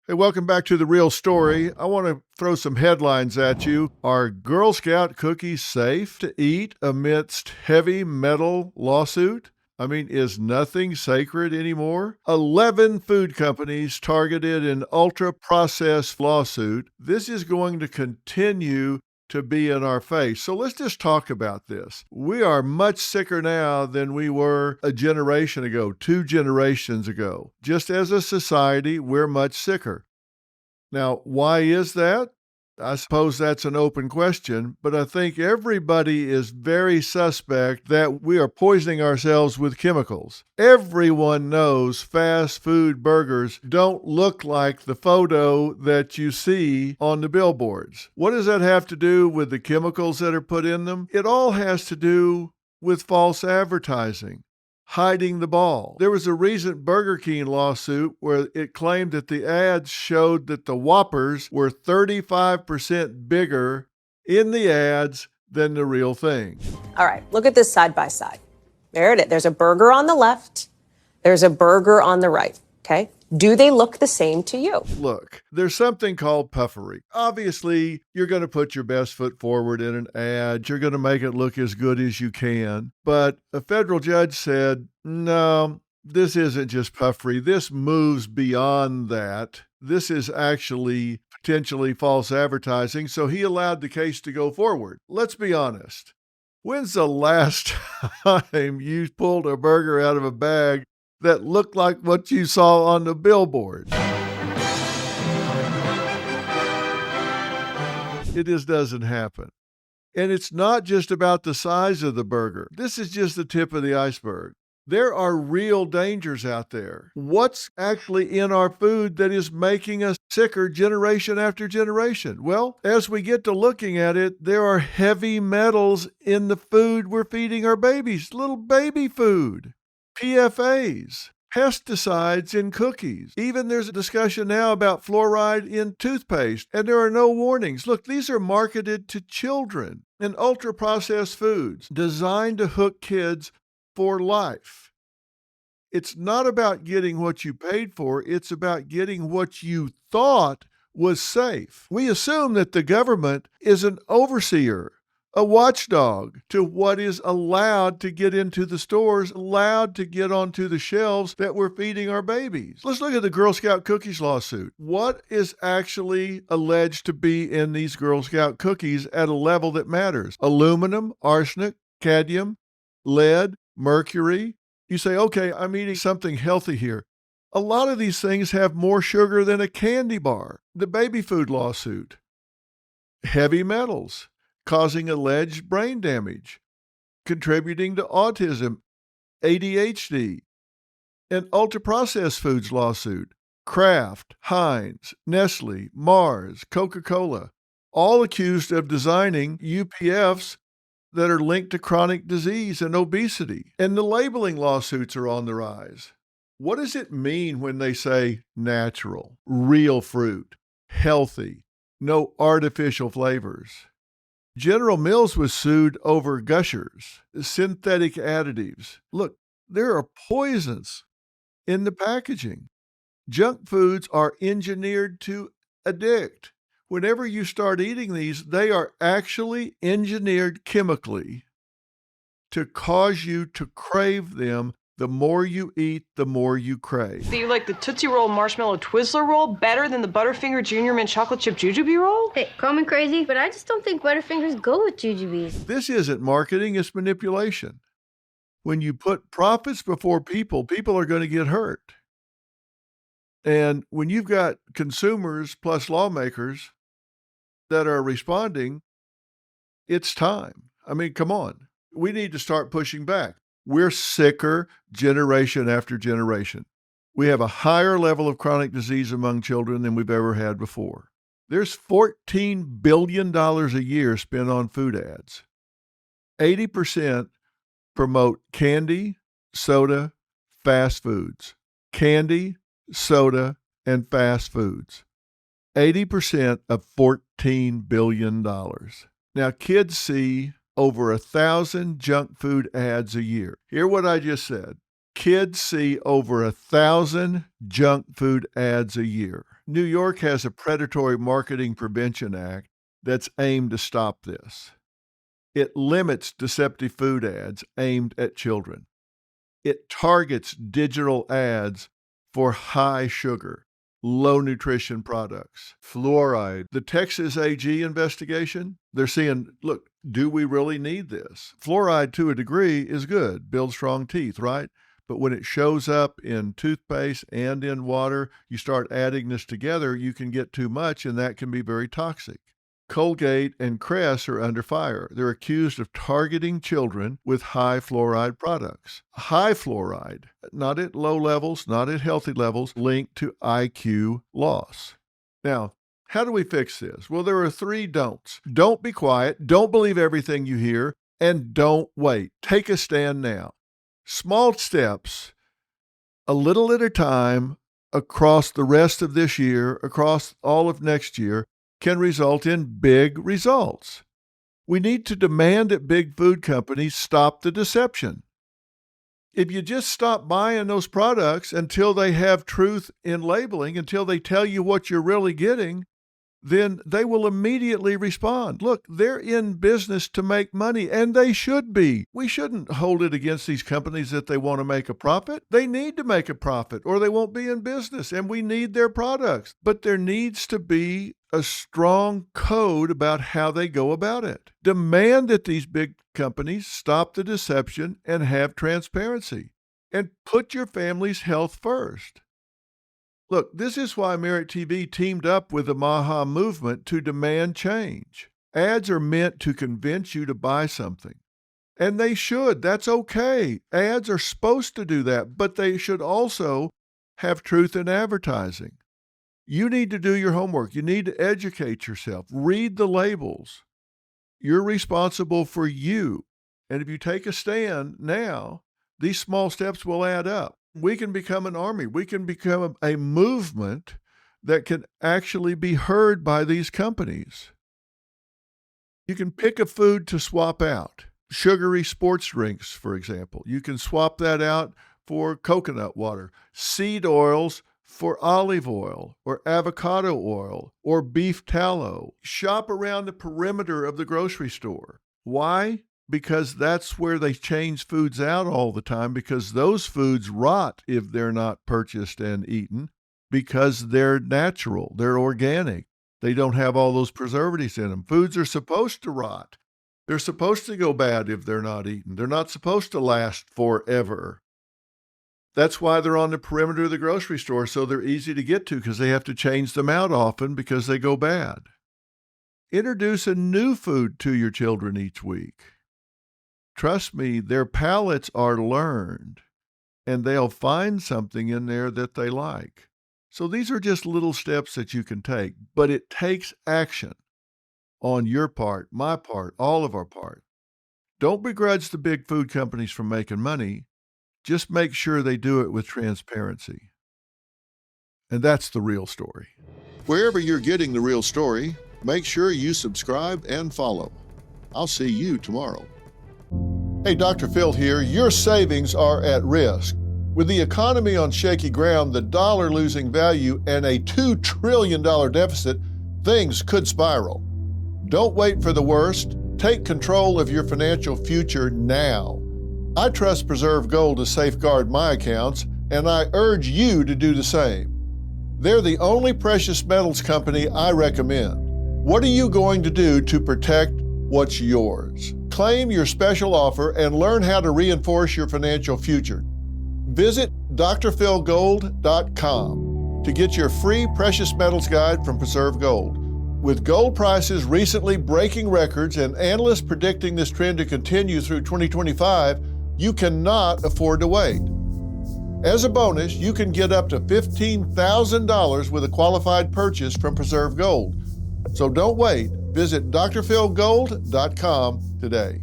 Hey, welcome back to The Real Story. I want to throw some headlines at you. Are Girl Scout cookies safe to eat amidst heavy metal lawsuit? I mean, is nothing sacred anymore? 11 food companies targeted in ultra processed lawsuit. This is going to continue to be in our face. So let's just talk about this. We are much sicker now than we were a generation ago, 2 generations ago. Just as a society, we're much sicker. Now, why is that? I suppose that's an open question, but I think everybody is very suspect that we are poisoning ourselves with chemicals. Everyone knows fast food burgers don't look like the photo that you see on the billboards. What does that have to do with the chemicals that are put in them? It all has to do with false advertising, hiding the ball. There was a recent Burger King lawsuit where it claimed that the ads showed that the Whoppers were 35% bigger in the ads than the real thing. All right, look at this side by side. There it is. There's a burger on the left. There's a burger on the right, okay? Do they look the same to you? Look, there's something called puffery. Obviously, you're going to put your best foot forward in an ad. You're going to make it look as good as you can. But a federal judge said, no, this isn't just puffery. This moves beyond that. This is actually potentially false advertising. So he allowed the case to go forward. Let's be honest. When's the last time you pulled a burger out of a bag that looked like what you saw on the billboard? It just doesn't happen. And it's not just about the size of the burger. This is just the tip of the iceberg. There are real dangers out there. What's actually in our food that is making us sicker generation after generation? Well, as we get to looking at it, there are heavy metals in the food we're feeding our babies, little baby food. PFAs, pesticides in cookies. Even there's a discussion now about fluoride in toothpaste, and there are no warnings. Look, these are marketed to children and ultra-processed foods designed to hook kids for life. It's not about getting what you paid for. It's about getting what you thought was safe. We assume that the government is an overseer, a watchdog to what is allowed to get into the stores, allowed to get onto the shelves that we're feeding our babies. Let's look at the Girl Scout cookies lawsuit. What is actually alleged to be in these Girl Scout cookies at a level that matters? Aluminum, arsenic, cadmium, lead, mercury. You say, okay, I'm eating something healthy here. A lot of these things have more sugar than a candy bar. The baby food lawsuit. Heavy metals causing alleged brain damage, contributing to autism, ADHD, an ultra-processed foods lawsuit. Kraft, Heinz, Nestle, Mars, Coca-Cola, all accused of designing UPFs that are linked to chronic disease and obesity. And the labeling lawsuits are on the rise. What does it mean when they say natural, real fruit, healthy, no artificial flavors? General Mills was sued over gushers, synthetic additives. Look, there are poisons in the packaging. Junk foods are engineered to addict. Whenever you start eating these, they are actually engineered chemically to cause you to crave them. The more you eat, the more you crave. Do you like the Tootsie Roll Marshmallow Twizzler roll better than the Butterfinger Junior Mint Chocolate Chip Jujube roll? Hey, call me crazy, but I just don't think Butterfingers go with Jujubes. This isn't marketing, it's manipulation. When you put profits before people, people are going to get hurt. And when you've got consumers plus lawmakers that are responding, it's time. I mean, come on. We need to start pushing back. We're sicker generation after generation. We have a higher level of chronic disease among children than we've ever had before. There's $14 billion a year spent on food ads. 80% promote candy, soda, fast foods. Candy, soda, and fast foods. 80% of $14 billion. Now, kids see over 1,000 junk food ads a year. Hear what I just said. Kids see over 1,000 junk food ads a year. New York has a predatory marketing prevention act that's aimed to stop this. It limits deceptive food ads aimed at children. It targets digital ads for high sugar, low nutrition products. Fluoride. The Texas AG investigation, they're seeing, look, do we really need this? Fluoride, to a degree, is good, builds strong teeth, right? But when it shows up in toothpaste and in water, you start adding this together, you can get too much, and that can be very toxic. Colgate and Crest are under fire. They're accused of targeting children with high fluoride products. High fluoride, not at low levels, not at healthy levels, linked to IQ loss. Now, how do we fix this? Well, there are 3 don'ts. Don't be quiet, don't believe everything you hear, and don't wait. Take a stand now. Small steps, a little at a time, across the rest of this year, across all of next year, can result in big results. We need to demand that big food companies stop the deception. If you just stop buying those products until they have truth in labeling, until they tell you what you're really getting, then they will immediately respond. Look, they're in business to make money, and they should be. We shouldn't hold it against these companies that they want to make a profit. They need to make a profit, or they won't be in business, and we need their products. But there needs to be a strong code about how they go about it. Demand that these big companies stop the deception and have transparency. And put your family's health first. Look, this is why Merit TV teamed up with the MAHA movement to demand change. Ads are meant to convince you to buy something. And they should. That's okay. Ads are supposed to do that, but they should also have truth in advertising. You need to do your homework. You need to educate yourself. Read the labels. You're responsible for you. And if you take a stand now, these small steps will add up. We can become an army. We can become a movement that can actually be heard by these companies. You can pick a food to swap out. Sugary sports drinks, for example. You can swap that out for coconut water. Seed oils for olive oil or avocado oil or beef tallow. Shop around the perimeter of the grocery store. Why? Because that's where they change foods out all the time, because those foods rot if they're not purchased and eaten, because they're natural, they're organic. They don't have all those preservatives in them. Foods are supposed to rot. They're supposed to go bad if they're not eaten. They're not supposed to last forever. That's why they're on the perimeter of the grocery store, so they're easy to get to, because they have to change them out often because they go bad. Introduce a new food to your children each week. Trust me, their palates are learned, and they'll find something in there that they like. So these are just little steps that you can take, but it takes action on your part, my part, all of our part. Don't begrudge the big food companies from making money. Just make sure they do it with transparency. And that's the real story. Wherever you're getting the real story, make sure you subscribe and follow. I'll see you tomorrow. Hey, Dr. Phil here. Your savings are at risk. With the economy on shaky ground, the dollar losing value, and a $2 trillion deficit, things could spiral. Don't wait for the worst. Take control of your financial future now. I trust Preserve Gold to safeguard my accounts, and I urge you to do the same. They're the only precious metals company I recommend. What are you going to do to protect what's yours? Claim your special offer and learn how to reinforce your financial future. Visit drphilgold.com to get your free precious metals guide from Preserve Gold. With gold prices recently breaking records and analysts predicting this trend to continue through 2025, you cannot afford to wait. As a bonus, you can get up to $15,000 with a qualified purchase from Preserve Gold. So don't wait. Visit drphilgold.com today.